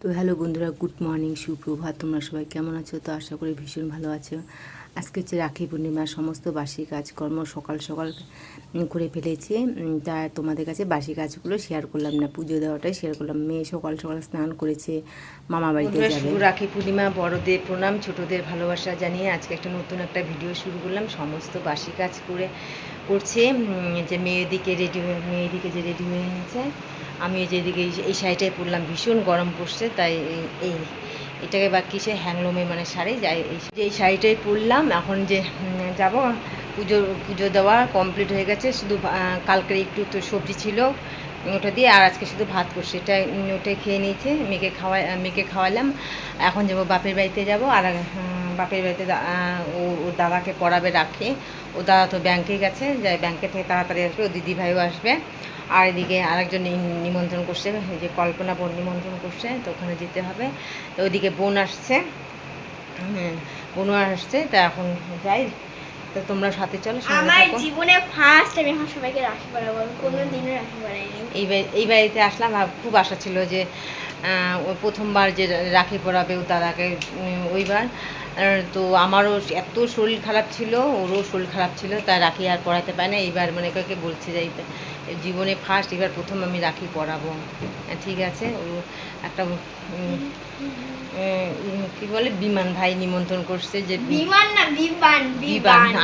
তো হ্যালো বন্ধুরা, good morning, সুপ্রভাত। তোমরা সবাই কেমন আছো? তো আশা করি ভীষণ ভালো আছো। আজকে হচ্ছে রাখি পূর্ণিমার সমস্ত বাসি কাজকর্ম সকাল সকাল করে ফেলেছি। তা তোমাদের কাছে বাসি কাজগুলো শেয়ার করলাম না, পুজো দেওয়াটাই শেয়ার করলাম। মেয়ে সকাল সকাল স্নান করেছে, মামা বাড়িতে যাবে। রাখি পূর্ণিমা, বড়দের প্রণাম, ছোটদের ভালোবাসা জানিয়ে আজকে একটা নতুন ভিডিও শুরু করলাম। সমস্ত বাসি কাজ করছে যে মেয়েদিকে যে রেডি হয়ে নিয়েছে। আমি যেদিকে এই শাড়িটাই পরলাম, ভীষণ গরম পড়ছে, তাই এই এটাকে বা কিসে হ্যাংলোমে মানে শাড়ি যাই, এই শাড়িটাই পরলাম। এখন যে যাব, পুজো দেওয়া কমপ্লিট হয়ে গেছে, শুধু কালকের একটু তো সবজি ছিল ওটা দিয়ে, আর আজকে শুধু ভাত করছি। ওটাই খেয়ে নিয়েছে, মেয়েকে খাওয়ালাম। এখন যাবো বাপের বাড়িতে যাব, আর বাপের বাড়িতে ও দাদাকে পড়াবে রাখে। ও দাদা তো ব্যাংকে গেছে, যাই ব্যাংকে থেকে তাড়াতাড়ি আসবে, ও দিদিভাইও আসবে। আর এদিকে আরেকজন নিমন্ত্রণ করছে, যে কল্পনা বোন নিমন্ত্রণ করছে, তো ওখানে যেতে হবে। তো ওইদিকে বোন আসছে, বোনও আসছে, তা এখন যাই। তো তোমরা সাথে চলো। আমার জীবনে ফার্স্ট আমি এখন সবাইকে রাখি পরাবো, কোনোদিনও রাখি পরাইনি। এই বাড়িতে আসলাম, খুব আশা ছিল যে প্রথমবার যে রাখি পরাবে ও দাদাকে ওইবার। তো আমারও এত শরীর খারাপ ছিল, ওরও শরীর খারাপ ছিল, তাই রাখি আর পরাতে পারে না। এইবার মানে কাউকে বলছে যে জীবনে ফার্স্ট, এবার প্রথম আমি রাখি পরাবো। ঠিক আছে, ও একটা কি বলে বিমান ভাই নিমন্ত্রণ করছে, যে বিমান না বিমান,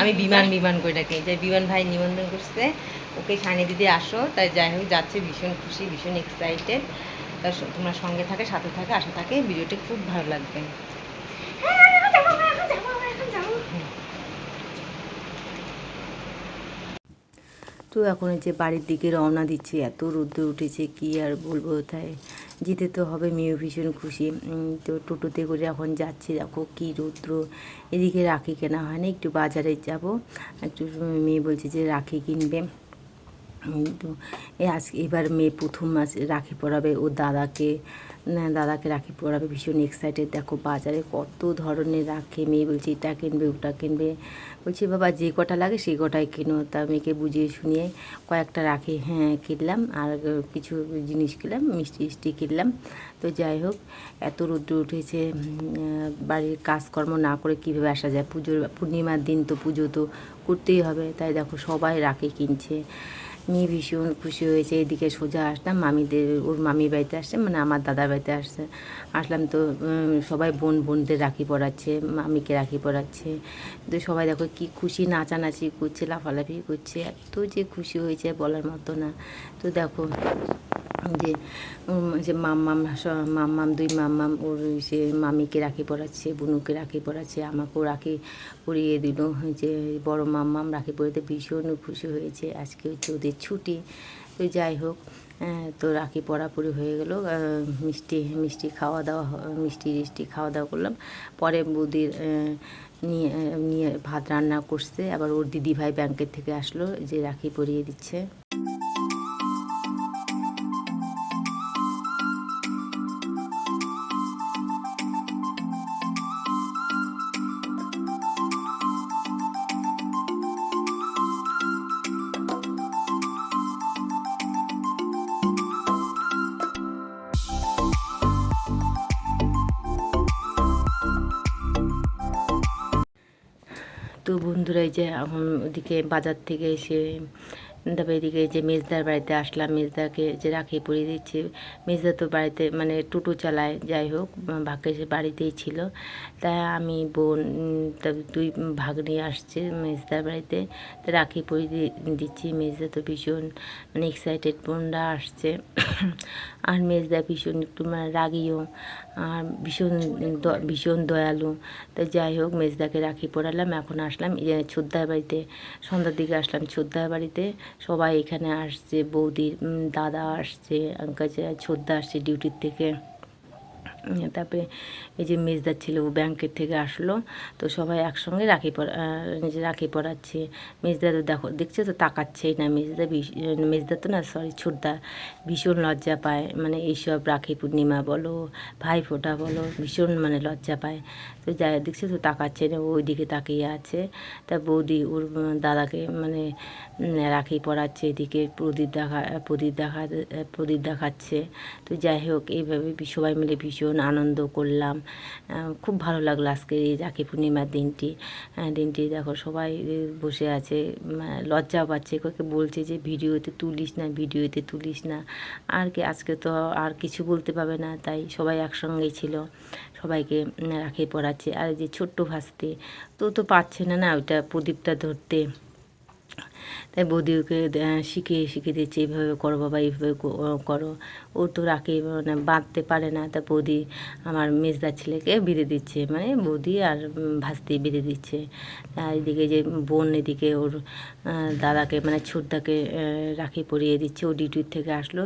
আমি বিমান করে ডাকি, যে বিমান ভাই নিমন্ত্রণ করছে ওকে সানি দিদি আসো। তাই যাই হোক যাচ্ছে, ভীষণ খুশি, ভীষণ এক্সাইটেড। তার তোমার সঙ্গে থাকে, সাথে থাকে, আশা থাকে ভিডিওটি খুব ভালো লাগবে। তো এখন যে বাড়ির দিকে রওনা দিচ্ছি, এত রোদ্দুর উঠেছে কি আর বলবো, তাই যেতে তো হবে। মেয়েও ভীষণ খুশি। তো টোটোতে করে এখন যাচ্ছি, দেখো কি রৌদ্র। এদিকে রাখি কেনা হয় না, একটু বাজারে যাব, একটু মেয়ে বলছে যে রাখি কিনবে। তো এবার মেয়ে প্রথম মাস রাখি পরাবে ও দাদাকে রাখি পরাবে, ভীষণ এক্সাইটেড। দেখো বাজারে কত ধরনের রাখি, মেয়ে বলছে এটা কিনবে ওটা কিনবে। বলছি বাবা যে কটা লাগে সেই কটাই কিনো। তা মেয়েকে বুঝিয়ে শুনিয়ে কয়েকটা রাখি কিনলাম, আর কিছু জিনিস কিনলাম, মিষ্টি কিনলাম। তো যাই হোক, এত রৌদ্র উঠেছে, বাড়ির কাজকর্ম না করে কীভাবে আসা যায়? পূর্ণিমার দিন তো পুজো তো করতেই হবে, তাই দেখো সবাই রাখি কিনছে। মেয়ে ভীষণ খুশি হয়েছে। এদিকে সোজা আসলাম ওর মামির বাড়িতে আসছে, মানে আমার দাদার বাড়িতে আসলাম। তো সবাই বোনদের রাখি পরাচ্ছে, মামিকে রাখি পরাচ্ছে। তো সবাই দেখো কি খুশি, নাচানাচি করছে, লাফালাফি করছে, এত যে খুশি হয়েছে বলার মতো না। তো দেখো যে মাম্মাম দুই মাম্মাম ওর সে মামিকে রাখি পরাচ্ছে, বুনুকে রাখি পরাচ্ছে, আমাকেও রাখি পরিয়ে দিল। যে বড় মাম্মাম রাখি পরিয়ে ভীষণ খুশি হয়েছে। আজকে হচ্ছে ওদের ছুটি। তো যাই হোক, তো রাখি পরাপুরি হয়ে গেল। মিষ্টি খাওয়া দাওয়া, মিষ্টি খাওয়া দাওয়া করলাম। পরে বৌদির নিয়ে ভাত রান্না করছে, আবার ওর দিদিভাই ব্যাংকের থেকে আসলো, যে রাখি পরিয়ে দিচ্ছে। তো বন্ধুরা, এই যে এখন ওদিকে বাজার থেকে এসে তারপরে এদিকে যে মেজদার বাড়িতে আসলাম, মেজদাকে যে রাখি পরিয়ে দিচ্ছি। মেজদা তো বাড়িতে মানে টোটো চালায়, যাই হোক ভাগ্যে সে বাড়িতেই ছিল। তাই আমি বোন দুই ভাগ্নি আসছে মেজদার বাড়িতে, তো রাখি পরিয়ে দিচ্ছি। মেজদা তো ভীষণ মানে এক্সাইটেড, বোনরা আসছে। আর মেজদা ভীষণ একটু মানে রাগিও, আর ভীষণ দয়ালু। তো যাই হোক মেজদাকে রাখি পরালাম। এখন আসলাম ছোদ্দার বাড়িতে, সন্ধ্যার দিকে আসলাম ছোদ্দার বাড়িতে। সবাই এখানে আসছে, বৌদির দাদা আসছে, ছোদ্দা আসছে ডিউটির থেকে, তারপরে এই যে মেজদার ছেলে ও ব্যাংকের থেকে আসলো, তো সবাই একসঙ্গে রাখি পরাচ্ছে। মেজদা তো দেখছো তো তাকাচ্ছেই না। মেজদা তো না, সরি, ছোটদা ভীষণ লজ্জা পায়, মানে এইসব রাখি পূর্ণিমা বলো, ভাইফোঁটা বলো, ভীষণ মানে লজ্জা পায়। তো যাই দেখছো তো তাকাচ্ছে না, ওই দিকে তাকিয়ে আছে। তা বৌদি ওর দাদাকে মানে রাখি পরাচ্ছে, এদিকে প্রদীপ দেখাচ্ছে। তো যাই হোক, এইভাবে সবাই মিলে ভীষণ আনন্দ করলাম। খুব ভালো লাগলো আজকের এই রাখি পূর্ণিমার দিনটি দেখো সবাই বসে আছে, লজ্জাও পাচ্ছে, কাউকে বলছে যে ভিডিওতে তুলিস না। আর কি, আজকে তো আর কিছু বলতে পারবে না, তাই সবাই একসঙ্গেই ছিল, সবাইকে রাখি পরাচ্ছে। আর যে ছোট্ট ভাস্তে তো পাচ্ছে না ওইটা প্রদীপটা ধরতে, তাই বৌদি ওকে শিখিয়ে দিচ্ছে, এইভাবে করো বাবা, এইভাবে করো। ও তো রাখি মানে বাঁধতে পারে না, তা বৌদি আমার মেজদার ছেলেকে বেঁধে দিচ্ছে, মানে বৌদি আর ভাস্তি বেঁধে দিচ্ছে। আর এদিকে যে বোন এদিকে ওর দাদাকে মানে ছোটদাকে রাখি পরিয়ে দিচ্ছে। ও ডিউটির থেকে আসলো,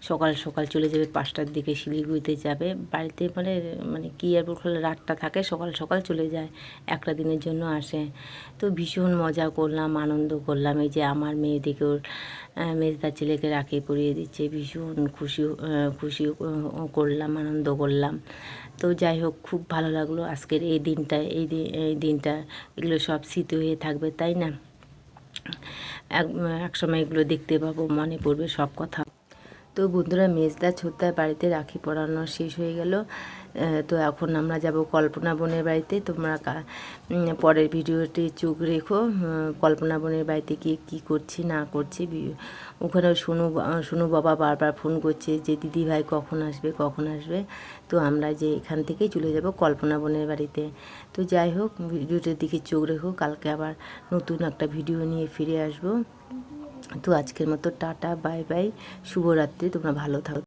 সকাল সকাল চলে যাবে, 5টার দিকে শিলিগুড়িতে যাবে। বাড়িতে মানে কি আর বললে, রাতটা থাকে, সকাল সকাল চলে যায়, একটা দিনের জন্য আসে। তো ভীষণ মজা করলাম, আনন্দ করলাম। এই যে আমার মেয়েদিকে ওর মেজদার ছেলেকে রাখি পরিয়ে দিচ্ছে, ভীষণ খুশি করলাম, আনন্দ করলাম। তো যাই হোক, খুব ভালো লাগলো আজকের এই দিনটা, এই দিনটা এগুলো সব স্মৃতি হয়ে থাকবে, তাই না? এক সময় এগুলো দেখতে পাবো, মনে পড়বে সব কথা। তো বন্ধুরা, মেজদা ছোটদার বাড়িতে রাখি পরানো শেষ হয়ে গেল। তো এখন আমরা যাব কল্পনা বোনের বাড়িতে। তোমরা পরের ভিডিওটি চোখ রেখো, কল্পনা বোনের বাড়িতে গিয়ে কী করছি না করছি। ওখানে সোনু বাবা বারবার ফোন করছে যে দিদি ভাই কখন আসবে। তো আমরা যে এখান থেকেই চলে যাব কল্পনা বোনের বাড়িতে। তো যাই হোক, ভিডিওটার দিকে চোখ রেখো, কালকে আবার নতুন একটা ভিডিও নিয়ে ফিরে আসবো। তো আজকের মতো টাটা, বাই বাই, শুভরাত্রি, তোমরা ভালো থাকো।